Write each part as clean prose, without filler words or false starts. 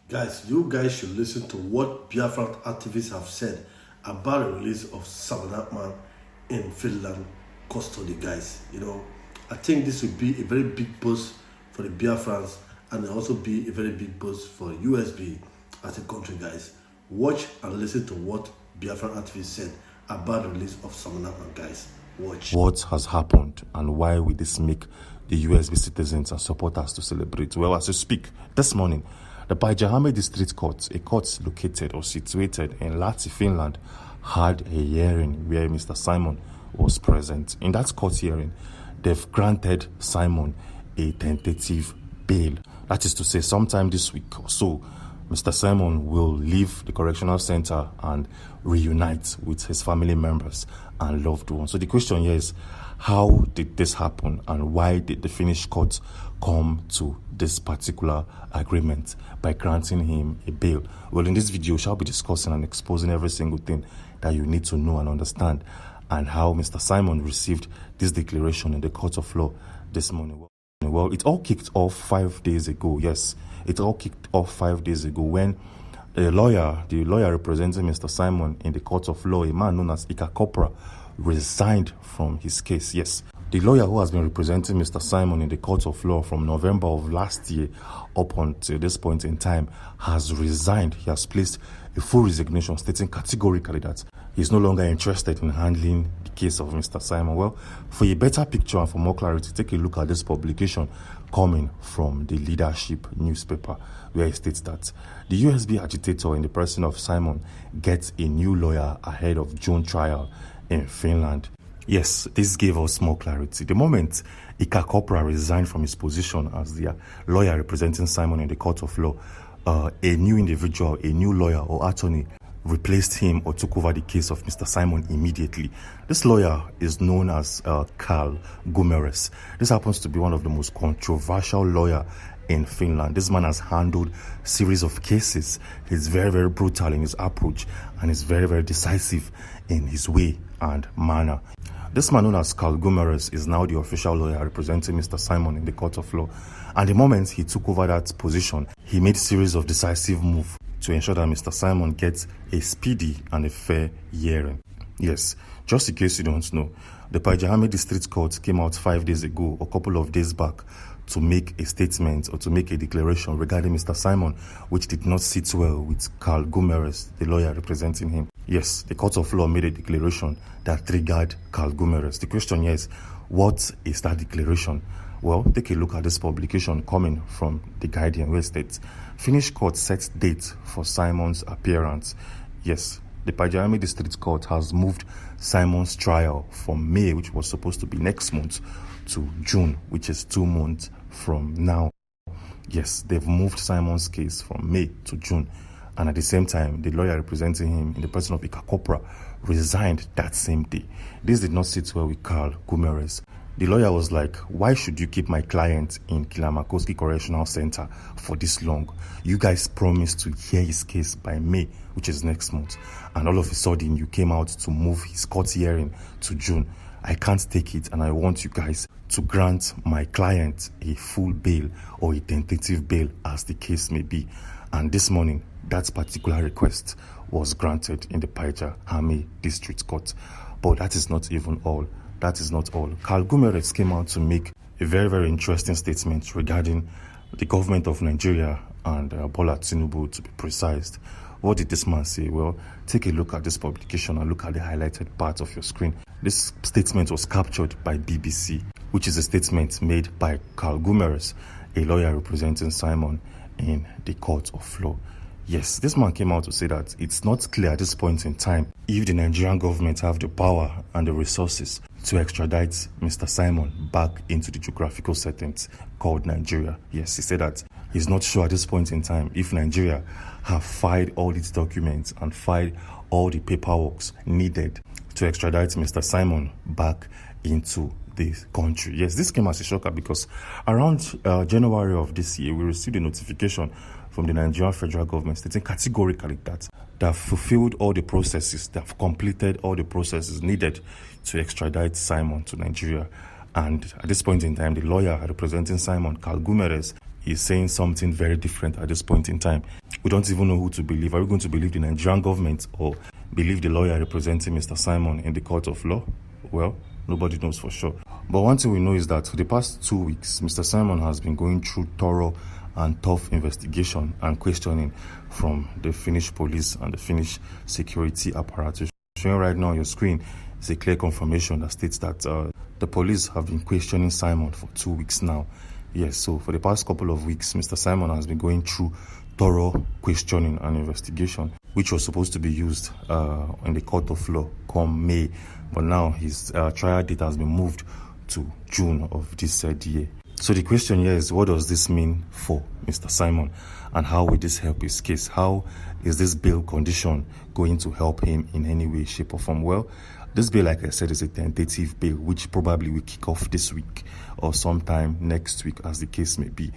Guys, you guys should listen to what Biafran activists have said about the release of Samanatman in Finland custody, guys. I think this will be a very big boost for the Biafrans and also be a very big boost for USB as a country, guys. Watch and listen to what Biafran activists said about the release of Samanatman, guys. Watch. What has happened and why will this make the USB citizens and supporters to celebrate? Well, as you speak, this morning, the Päijät-Häme District Court, a court located or situated in Lahti, Finland, had a hearing where Mr. Simon was present. In that court hearing, they've granted Simon a tentative bail. That is to say, sometime this week or so, Mr. Simon will leave the correctional center and reunite with his family members and loved ones. So the question here is, how did this happen and why did the Finnish court come to this particular agreement by granting him a bail? Well, in this video, we shall be discussing and exposing every single thing that you need to know and understand, and how Mr. Simon received this declaration in the court of law this morning. Well, it all kicked off 5 days ago. Yes, it all kicked off 5 days ago when the lawyer representing Mr. Simon in the court of law, a man known as Ekpa, resigned from his case. Yes, the lawyer who has been representing Mr. Simon in the court of law from November of last year up until this point in time has resigned. He has placed a full resignation, stating categorically that he's no longer interested in handling the case of Mr. Simon. Well, for a better picture and for more clarity, take a look at this publication coming from the Leadership newspaper, where it states that the USB agitator in the person of Simon gets a new lawyer ahead of June trial in Finland. Yes, this gave us more clarity. The moment Ekpa resigned from his position as the lawyer representing Simon in the court of law, a new individual, a new lawyer or attorney replaced him or took over the case of Mr. Simon immediately. This lawyer is known as Carl Gumeres. This happens to be one of the most controversial lawyers in Finland. This man has handled a series of cases. He's very, very brutal in his approach and is very, very decisive in his way and manner. This man known as Carl Gumeres is now the official lawyer representing Mr. Simon in the court of law. And the moment he took over that position, he made a series of decisive moves to ensure that Mr. Simon gets a speedy and a fair hearing. Yes, just in case you don't know, the Päijät-Häme District Court came out 5 days ago, a couple of days back, to make a statement or to make a declaration regarding Mr. Simon, which did not sit well with Carl Gumeres, the lawyer representing him. Yes, the court of law made a declaration that triggered Carl Gumeres. The question here is, what is that declaration? Well, take a look at this publication coming from The Guardian, where it states, Finnish court sets date for Simon's appearance. Yes, the Päijät-Häme District Court has moved Simon's trial from May, which was supposed to be next month, to June, which is 2 months from now. Yes, they've moved Simon's case from May to June. And at the same time, the lawyer representing him in the person of Ekpa resigned that same day. This did not sit well with Carl Gumeres. The lawyer was like, why should you keep my client in Kilamakoski Correctional Center for this long? You guys promised to hear his case by May, which is next month. And all of a sudden, you came out to move his court hearing to June. I can't take it, and I want you guys to grant my client a full bail or a tentative bail, as the case may be. And this morning, that particular request was granted in the Päijät-Häme District Court. But that is not even all. That is not all. Carl Gumeres came out to make a very, very interesting statement regarding the government of Nigeria and Bola Tinubu, to be precise. What did this man say? Well, take a look at this publication and look at the highlighted part of your screen. This statement was captured by BBC, which is a statement made by Carl Gumeres, a lawyer representing Simon in the court of law. Yes, this man came out to say that it's not clear at this point in time if the Nigerian government have the power and the resources to extradite Mr. Simon back into the geographical settings called Nigeria. Yes, he said that he's not sure at this point in time if Nigeria have filed all its documents and filed all the paperwork needed to extradite Mr. Simon back into the country. Yes, this came as a shocker because around January of this year, we received a notification from the Nigerian federal government stating categorically that they have fulfilled all the processes, they have completed all the processes needed to extradite Simon to Nigeria. And at this point in time, the lawyer representing Simon, Carl Gumeres, is saying something very different at this point in time. We don't even know who to believe. Are we going to believe the Nigerian government or believe the lawyer representing Mr. Simon in the court of law? Well, nobody knows for sure. But one thing we know is that for the past 2 weeks, Mr. Simon has been going through thorough and tough investigation and questioning from the Finnish police and the Finnish security apparatus. Showing right now on your screen is a clear confirmation that states that the police have been questioning Simon for 2 weeks now. Yes, so for the past couple of weeks, Mr. Simon has been going through thorough questioning and investigation, which was supposed to be used in the court of law come May. But now his trial date has been moved to June of this said year. So the question here is, what does this mean for Mr. Simon, and how will this help his case? How is this bail condition going to help him in any way, shape or form? Well, this bail, like I said, is a tentative bail, which probably will kick off this week or sometime next week, as the case may be.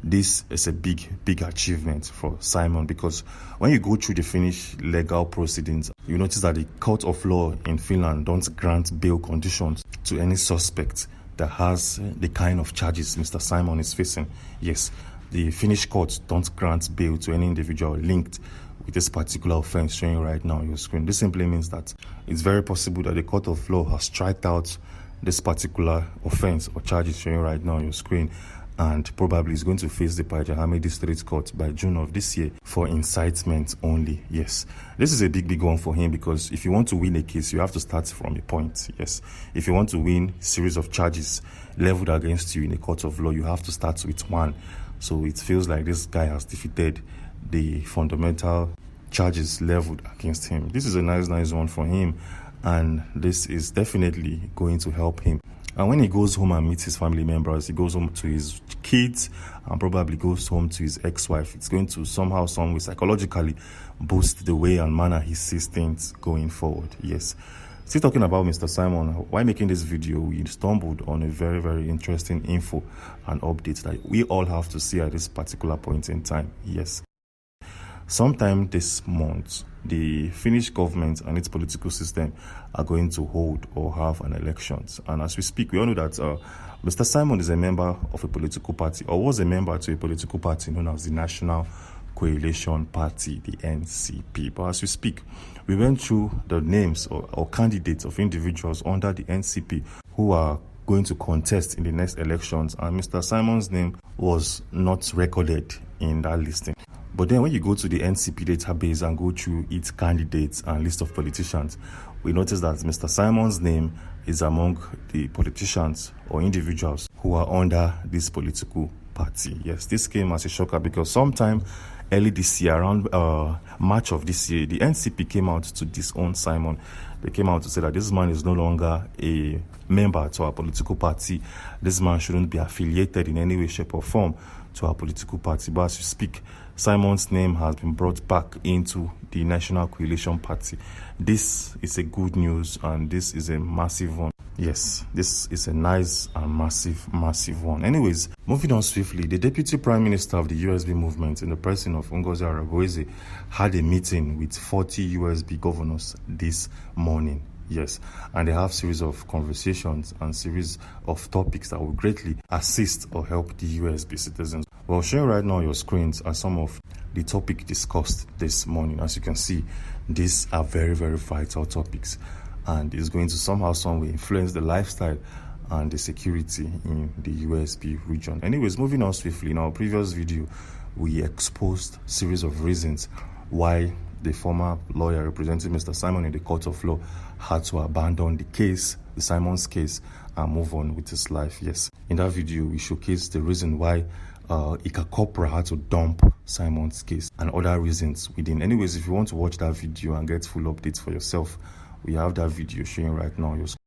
This is a big achievement for Simon, because when you go through the Finnish legal proceedings, you notice that the court of law in Finland don't grant bail conditions to any suspect that has the kind of charges Mr. Simon is facing. Yes, the Finnish courts don't grant bail to any individual linked with this particular offense showing right now on your screen. This simply means that it's very possible that the court of law has striked out this particular offense or charges showing right now on your screen, and probably is going to face the Pajahame District Court by June of this year for incitement only. Yes, this is a big one for him, because if you want to win a case, you have to start from a point. Yes, if you want to win a series of charges leveled against you in a court of law, you have to start with one. So it feels like this guy has defeated the fundamental charges leveled against him. This is a nice one for him, and this is definitely going to help him. And when he goes home and meets his family members, he goes home to his kids and probably goes home to his ex-wife, it's going to somehow, some way, psychologically boost the way and manner he sees things going forward. Yes. Still talking about Mr. Simon, while making this video, we stumbled on a very interesting info and update that we all have to see at this particular point in time. Yes. Sometime this month, the Finnish government and its political system are going to hold or have an elections. And as we speak, we all know that Mr. Simon is a member of a political party, or was a member to a political party known as the National Coalition Party, the NCP. But as we speak, we went through the names or candidates of individuals under the NCP who are going to contest in the next elections, and Mr. Simon's name was not recorded in that listing. But then when you go to the NCP database and go through its candidates and list of politicians, we notice that Mr. Simon's name is among the politicians or individuals who are under this political party. Yes, this came as a shocker, because sometime early this year, around March of this year, the NCP came out to disown Simon. They came out to say that this man is no longer a member to our political party. This man shouldn't be affiliated in any way, shape or form to our political party. But as you speak, Simon's name has been brought back into the National Coalition Party. This is a good news, and this is a massive one. Yes, this is a nice and massive one. Anyways, moving on swiftly, the Deputy Prime Minister of the USB movement, in the person of Ngozi Aragweze, had a meeting with 40 USB governors this morning. Yes, and they have series of conversations and series of topics that will greatly assist or help the USB citizens. Well, share right now on your screens are some of the topics discussed this morning. As you can see, these are very vital topics, and it's going to somehow, some way influence the lifestyle and the security in the USB region. Anyways, moving on swiftly, in our previous video, we exposed series of reasons why the former lawyer representing Mr. Simon in the court of law had to abandon the case, the Simon's case, and move on with his life. Yes, in that video, we showcased the reason why Ekpa had to dump Simon's case and other reasons within. Anyways, if you want to watch that video and get full updates for yourself, we have that video showing right now on your screen.